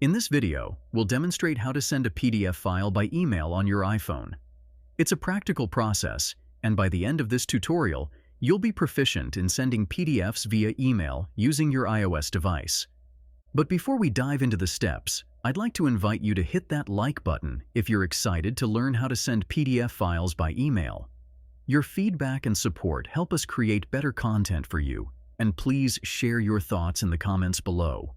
In this video, we'll demonstrate how to send a PDF file by email on your iPhone. It's a practical process, and by the end of this tutorial, you'll be proficient in sending PDFs via email using your iOS device. But before we dive into the steps, I'd like to invite you to hit that like button if you're excited to learn how to send PDF files by email. Your feedback and support help us create better content for you, and please share your thoughts in the comments below.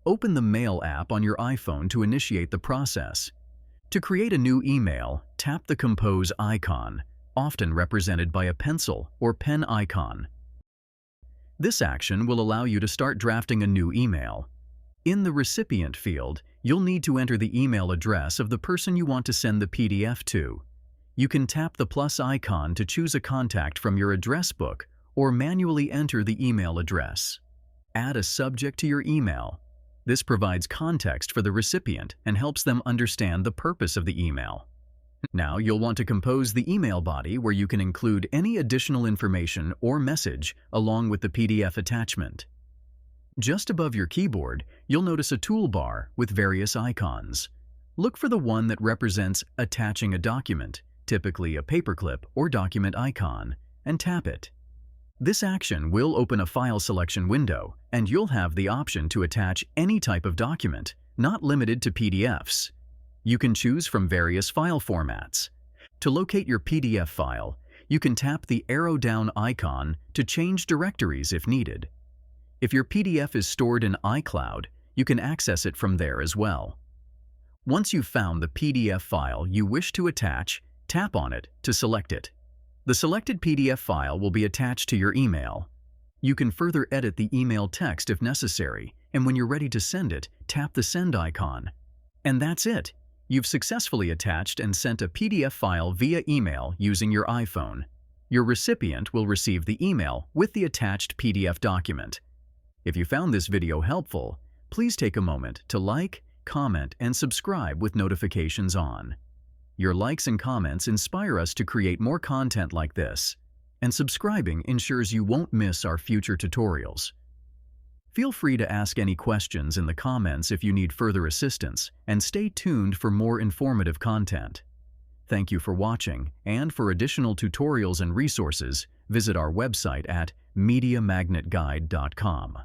Open the Mail app on your iPhone to initiate the process. To create a new email, tap the Compose icon, often represented by a pencil or pen icon. This action will allow you to start drafting a new email. In the recipient field, you'll need to enter the email address of the person you want to send the PDF to. You can tap the plus icon to choose a contact from your address book or manually enter the email address. Add a subject to your email. This provides context for the recipient and helps them understand the purpose of the email. Now you'll want to compose the email body where you can include any additional information or message along with the PDF attachment. Just above your keyboard, you'll notice a toolbar with various icons. Look for the one that represents attaching a document, typically a paperclip or document icon, and tap it. This action will open a file selection window, and you'll have the option to attach any type of document, not limited to PDFs. You can choose from various file formats. To locate your PDF file, you can tap the arrow down icon to change directories if needed. If your PDF is stored in iCloud, you can access it from there as well. Once you've found the PDF file you wish to attach, tap on it to select it. The selected PDF file will be attached to your email. You can further edit the email text if necessary, and when you're ready to send it, tap the send icon. And that's it! You've successfully attached and sent a PDF file via email using your iPhone. Your recipient will receive the email with the attached PDF document. If you found this video helpful, please take a moment to like, comment, and subscribe with notifications on. Your likes and comments inspire us to create more content like this, and subscribing ensures you won't miss our future tutorials. Feel free to ask any questions in the comments if you need further assistance, and stay tuned for more informative content. Thank you for watching, and for additional tutorials and resources, visit our website at MediaMagnetGuide.com.